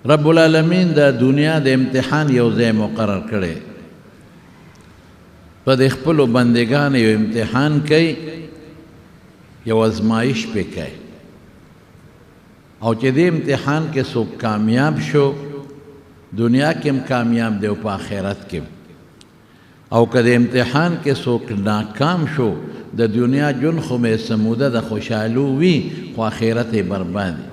رب العالمین د دنیا د امتحان یو ځای مقرر کړی په د خپلو بندګانو یو امتحان کوي یو ازمایش پې کوي او چې دې امتحان کې څوک کامیاب شو دنیا کې هم کامیاب دی او په آخرت کې او که د امتحان کې څوک ناکام شو د دنیا ژوند خو مې سموده د خوشحالو وي خو آخرت یې برباد وي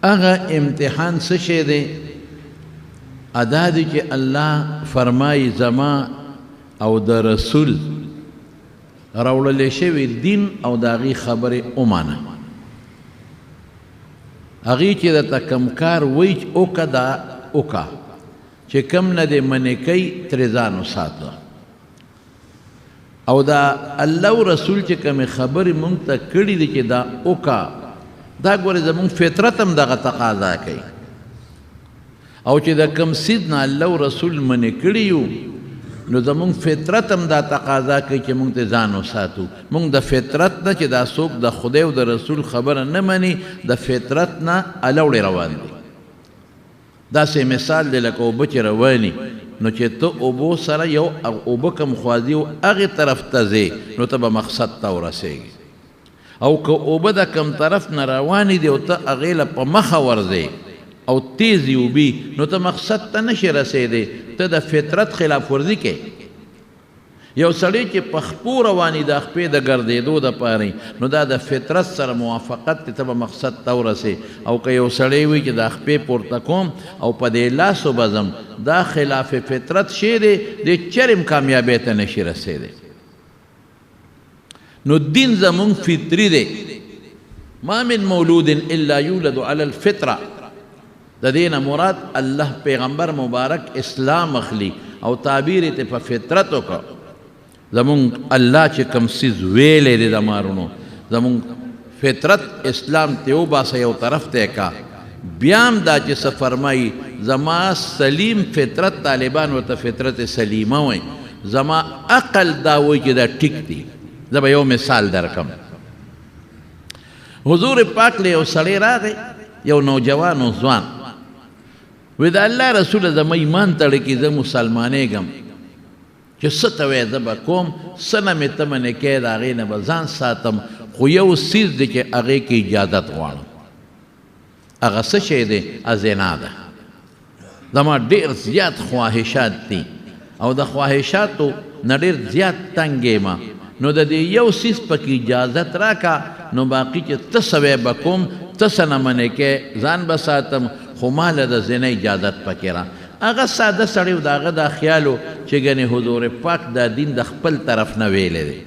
هغه امتحان څه شی دی ادا دی چې الله فرمایي زما او د رسول راوړلی شوي دین او د هغې خبرې ومانه هغې چې درته کوم کار وایي وکړه دا وکړه چې کم نه دی منې کوي ترې ځان وساته او دا الله او رسول چې کومې خبرې مونږ ته کړي دي چې دا وکړه دا ګورې زمونږ فطرت هم دغه تقاضا کوي او چې د کوم څیز نه الله او رسول منې کړي یو نو زمونږ فطرت هم دا تقاضا کوي چې مونږ ته ځان وساتو مونږ د فطرت نه چې دا څوک د خدای او د رسول خبره نه مني د فطرت نه الوړې روان دي داسې مثال دی لکه اوبه چې رواني نو چې ته اوبو سره یو اوبه کم خوازي او هغې طرف ته ځې نو ته به مقصد ته ورسېږي او که اوبه د کم طرف نه روانې دي او ته هغې له په مخه ورځې او تیزی اوبي نو ته مقصد ته نشي رسېدی ته د فطرت خلاف ورزي کې یو سړی چې په خپو رواني د خپې د ګرځېدو دپاره نو دا د فطرت سره موافقت دی ته به مقصد ته ورسې او که یو سړی وي چې د خپې پورته کوم او په دې لاسو به ځم دا خلاف فطرت شی دی د چرم کامیابۍ ته نشي رسېدی نو دین زمونږ فطري دی ما من مولود الا یولد علی الفطره د دې نه مراد الله پیغمبر مبارک اسلام اخلي او تعبیر یې په فطرت وکړه زمونږ الله چې کوم څیز ویلی دی د مارونو زمونږ فطرت اسلام ته وباسه یو طرف ته کا بیا هم دا چې څه فرمایي زما سلیم فطرت طالبان ورته فطرت سلیمه وایي زما عقل دا وایي چې دا ټیک دی زه به یو مثال درکم حضور پاک له یو سړی راغی یو نوجوان او ځوان وی د الله رسول زما ایمان تړی کې زه مسلمانېږم چې څه ته وایې زه به کوم څه نه مې ته منې کوې د هغې نه به ځان ساتم خو یو څیز دی چې هغې کې اجازت غواړم هغه څه شی دی زنا ده زما ډېر زیات خواهشات دي او د خواهشاتو نه ډېر زیات تنګ یم نو د دې یو څیز پکې اجازت راکړه نو باقي چې ته څه وی به کوم ته څه نه منې کوې ځان به ساتم خو ماله د زنا اجازت پکې را هغه ساده سړی و د هغه دا خیال و چې ګنې حضور پاک دا دین د خپل طرف نه ویلی دی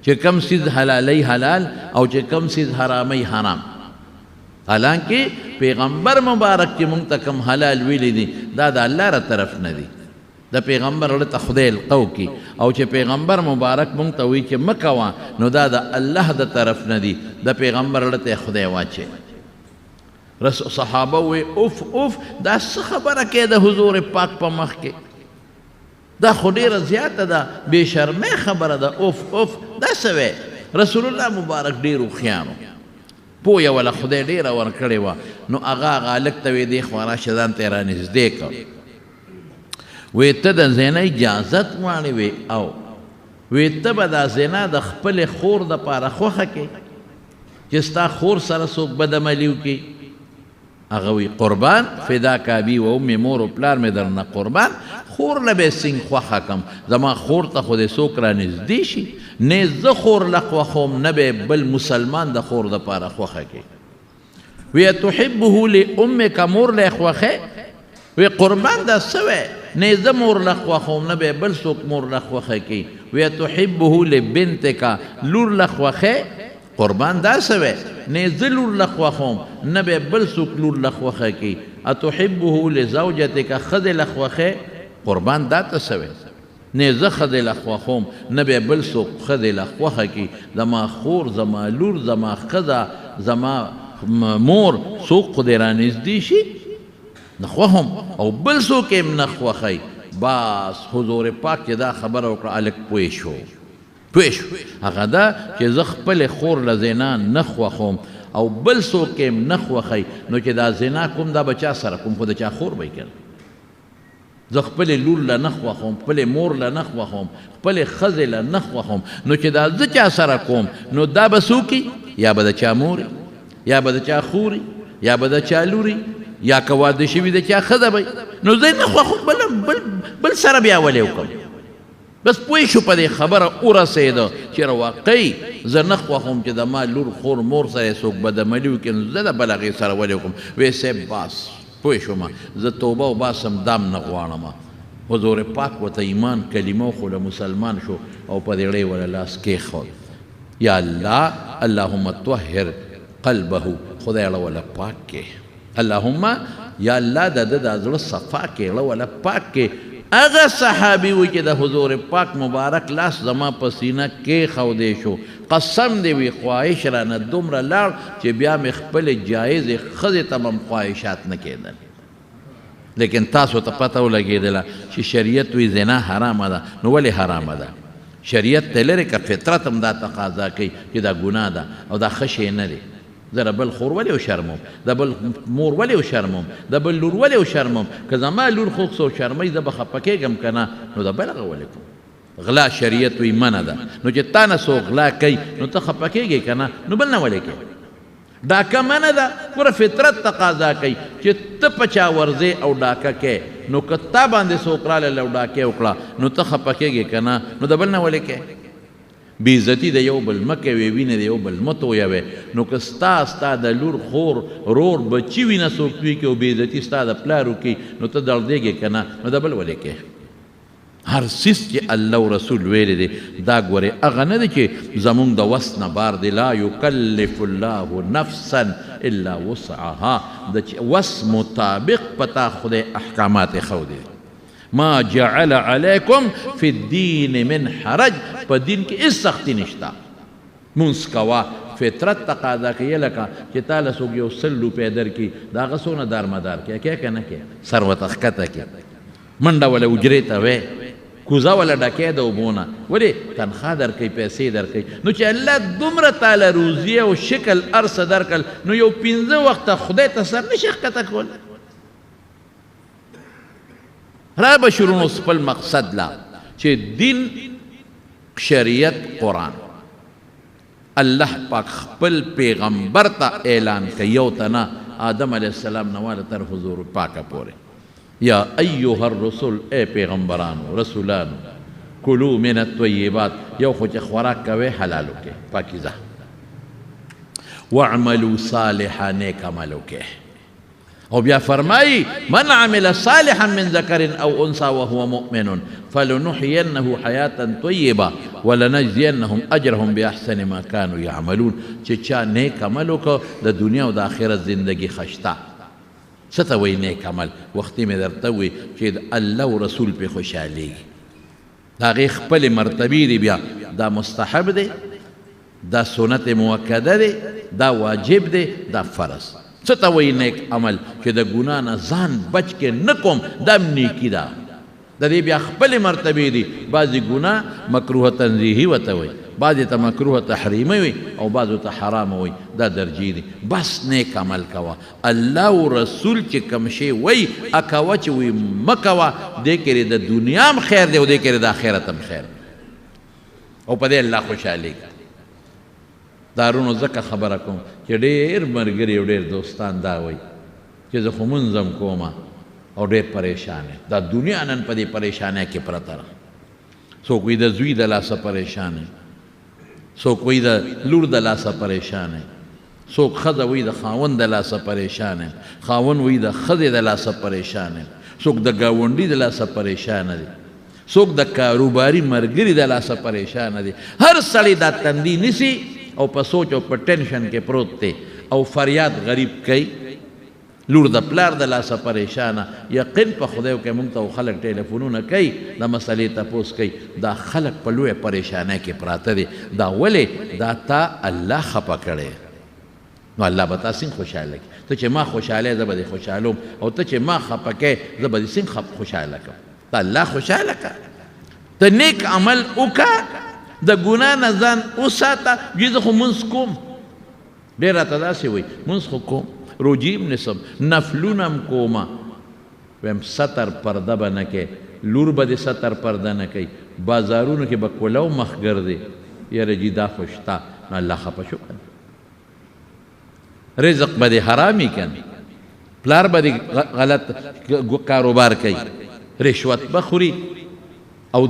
چې کم څیز حلالۍ حلال او چې کم څیز حرامۍ حرام حالانکه پیغمبر مبارک چې مونږ ته کم حلال ویلی دي دا د الله را طرف نه دی د پیغمبر زړه ته خدای القو کی او چې پیغمبر مبارک مونږ ته وایي چې مه کوه نو دا د الله د طرف نه دی د پیغمبر زړه ته خدای واچوي صحابه وی اوف اوف دا څه خبره کې د حضور پاک په مخ کې دا خو ډېره زیاته ده بې شرمۍ خبره ده اوف اوف دا څه وی رسول الله مبارک ډېر هوښیار و پویه وله خدای ډېره ورکړې وه نو هغه هلک ته وی دې خوا راشه ځان ته یې رانږدې کړ وی ته د زنا اجازت غواړې وی او وی ته به دا زنا د خپلې خور دپاره خوښه کې چې ستا خور سره څوک بدعملي وکړي هغه وی قربان فداک ابي و امي مور و پلار مې درنه قربان خور له به څنګه خوښه کم زما خور ته خو دې څوک رانږدې شي نه زه خور له خوښوم نه به بل مسلمان د خور دپاره خوښه کوي وی تحبه لامک مور له خوښه وی قربان دا څه وی نه زه مور له خوښوم نه به بل څوک مور له خوښه کوي وی تحبه لبنتک لور له خوښه قربان دا څه وی نه زه لور له خوښوم نه به بل څوک لور له خوښه کوي اتحبه لزوجتک ښځې له خوښې قربان دا ته څه وی نه زه ښځې له خوښوم نه به بل څوک ښځې له خوښه کوي زما خور زما لور زما ښځه زما مور څوک خو دې رانږدې شي نه خوښم او بل څوک یې نه خوښوي بس حضور پاک چې دا خبره وکړه هلک پوه شو هغه دا چې زه خپلې خور له زنا نه خوښوم او بل څوک یې نه خوښوي نو چې دا زنا کوم دا به چا سره کوم خو د چا خور به یې کنه زه خپلې لور له نه خوښوم خپلې مور له نه خوښوم خپلې ښځې له نه خوښوم نو چې دا زه چا سره کوم نو دا به څوک یا به د چا موري یا به د چا خوري یا به د چا لوري یا که واده شوي د چا ښځه به نو زه یې نه خوښوم بل سره بیا ولې وکړم بس پوه شو په دې خبره ورسېده چې واقعي زه نه خوښوم چې د ما لور خور مور سره یې څوک بدعملي وکړي نو زه د بل هغې سره ولې وکړم ویې صاحب باس پوه شوم زه توبه و باسم دام نه غواړم حضور پاک ورته ایمان کلمه خو له مسلمان شو او په دې ړی وله لاس کېښود یا الله اللهم طهر قلبه خدای اړه وله پاک کې اللهم یا الله د ده دا زړه صفا کې اړه وله پاک کې هغه صحابي و چې د حضور پاک مبارک لاس زما په سینه کېښودی شو قسم دې وي خواهش رانه دومره لاړ چې بیا مې خپلې جایزې ښځې ته هم خواهشات نه کېدل لیکن تاسو ته پته ولګېدله چې شریعت وی زنا حرامه ده نو ولې حرامه ده شریعت ته لرې که فطرت هم دا تقاضا کوي چې دا ګناه ده او دا ښه شی نه دی زه د بل خور ولې وشرمم د بل مور ولې وشرمم د بل لور ولې وشرمم که زما لور خو څو شرموي زه به خفه کېږم که نه نو د بل هغه ولې کوم غلا شریعت وی منع ده نو چې تا نه څوک غلا کوي نو ته خفه کېږې که نه نو بل نه ولې کوې ډاکه منع ده پوره فطرت تقاضا کوي چې ته په چا ورځې او ډاکه کې نو که تا باندې څوک راغلی او ډاکې وکړه نو ته خفه کېږې که نه نو د بل نه ولې کوې بېعزتي د یو بل مه کوې وینې د یو بل مه تویوې نو که ستا د لور خور رور بچي وینه څوک توی کړي او بېعزتي ستا د پلار وکړي نو ته دړدېږې که نه نو د بل ولې کوې هر څیز چې الله او رسول ویلی دی دا ګورې هغه نه دی چې زمونږ د وس نه بار دی لا یکلف الله نفسا الا وسعها د وس مطابق پتا خدای احکامات ښودي ما جعل علیکم فی الدین من حرج په دین کې هېڅ سختي نشته مونځ کوه فطرت تقاضا کوي لکه چې تا له څوک یو 100 روپۍ درکړي د هغه څونه دارمدار کړې کې که نه کې سر ورته ښکته کړې منډه وله حجرې ته وې کوزه وله ډکې د اوبو نه ولې تنخوا درکوي پیسې درکوي نو چې الله دومره تاله روزي او شکل هر څه درکړل نو یو 15 وخته خدای ته سر نشي ښکته کولی را به شروع نو خپل مقصد لا چې دین شریعت قرآن الله پاک خپل پیغمبر ته اعلان کوي یو ته نه آدم علیه السلام نه واله تر حضور پاکه پورې یا ایها الرسل اے پیغمبرانو رسولانو کلو من الطیبات یو خو چې خوراک کوئ حلالو کې پاکیزه واعملوا صالحا نیک عملو کې او بیا فرمائی من عمل صالحا من ذکر او انثى وهو مؤمن فلنحيينه حیاة طیبه ولنجزینهم اجرهم باحسن ما كانوا يعملون چې چا نیک عمل وکړو د دنیا او د آخرت زندگی خشته څه ته وایي نیک عمل وختي مې درته ووایي چې الله او رسول پې خوشحالېږي د هغې خپلې مرتبې دي بیا دا مستحب دی دا سنت مؤکده دی دا واجب دی دا فرض څه ته وایي نیک عمل چې د ګناه نه ځان بچ کې نه کوم دا هم نیکي ده د دې بیا خپلې مرتبې دي بعضې ګناه مکروه تنزیهي ورته وایي بعضې ته مکروه تحریمي وي او بعضو ته حرامه وي دا درجې دي بس نیک عمل کوه الله او رسول چې کوم شی وایي کوه چې وایي مه کوه دې کې د دنیا هم خیر دی او دې کې د آخرت هم خیر او په دې الله خوشحالېږي دارونو ځکه خبره کوم چې ډېر ملګري او ډېر دوستان دا وایي چې زه خو مونځ هم کومه او ډېر پریشان یم دا دنیا نن په دې پریشانۍ کې پرته ده څوک وایي د زوی د لاسه پریشان یم څوک وایي د لور د لاسه پریشان یم څوک ښځه وایي د خاوند د لاسه پریشان یم خاوند وایي د ښځې د لاسه پریشان یم څوک د ګاونډي د لاسه پریشانه دی څوک د کاروباري ملګري د لاسه پریشانه دی هر سړی دا تندي نیسي او په سوچ او په ټینشن کې پروت دی او فریاد غریب کوي لور د پلار د لاسه پریشانه یقین په خدای کې موږ ته خلک ټلیفونونه کوي د مسلې تپوس کوي دا خلک په لویه پریشانۍ کې پراته دي دا ولې دا تا الله خفه کړی نو الله به تا څنګه خوشحاله کړي ته چې ما خوشحاله زه به دې خوشحالوم او ته چې ما خفه کوې زه به دې څنګه خوشحاله کړم ته الله خوشحاله کړه ته نیک عمل وکړه د ګناه نه ځان وساته زه خو مونځ کوم ډېر راته داسې وایي مونځ خو کوم روجي هم نیسم نفلونه هم کومه ویم ستر پرده به نه کوې لور به دې ستر پرده نه کوي بازارونو کې به کولو مخ ګرځې یاره جي دا خو شته نو الله خفه شو که رزق به دې حرامي که نه پلار به دې غلط کاروبار کوي رشوت به خوري او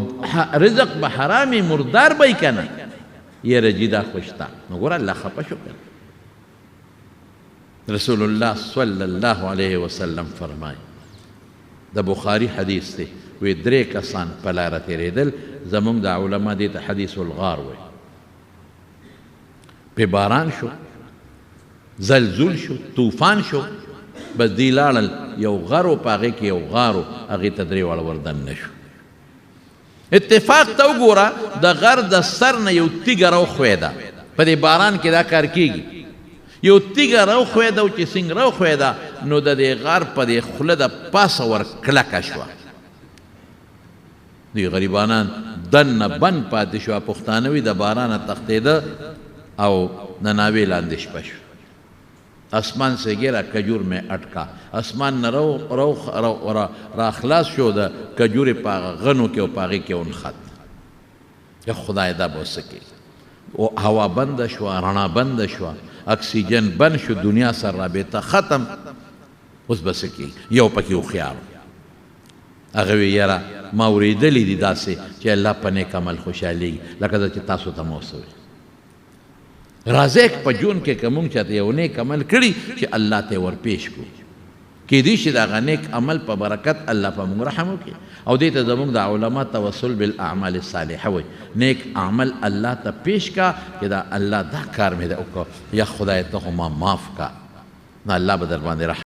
رزق به حرامي مردار به یې که نه یاره جي دا خو شته نو ګوره الله خفه شو که رسول الله صلی الله علیه وسلم فرمایي د بخاري حدیث دی وی درې کسان په لاره تېرېدل زمونږ د علما دې ته حدیث الغار وی پې باران شو زلزل شو طوفان شو بس دی لاړل یو غر و په هغې کې یو غار و هغې ته درې واړه وردن نه شو اتفاق ته وګوره د غر د سر نه یو تیږه راوښویده په دې باران کې دا کار کېږي یو تیږه راوښویده او چې څنګه راوښویده نو د دې غار په دې خوله د پاسه ور کلکه شوه دوی غریبانان دننه بند پاتې شوه پښتانه وي د بارانه تښتېده او د ناوې لاندې شپه شو آسمان سے گرا کجور میں اٹکا آسمان نه را خلاص شو د کجورې په هغه غنو کې او په هغې کې ونښت یا خدای دا به وسکې هوا بنده شوه رڼا بنده شوه اکسیجن بند شو دنیا سره رابطه ختم اوس به څه کېږي یو پکې هوښیار هغه وی یاره ما اورېدلي دي داسې چې الله په نیک عمل خوشحالېږي لکه دا چې تاسو ته مو څه وي راځئ په ژوند کې که مونږ چاته یو نیک عمل کړي چې الله ته یې ورپېښ کړو کیدای شي د هغه نیک عمل په برکت الله په مونږ رحم وکړي او دې ته زمونږ د علما توسل بالاعمال الصالحه وایي نیک عمل الله ته پیش کا چې دا الله دا کار مې ده وکړو یا خدای ته خو ما معاف کا نو الله به در باندې رحم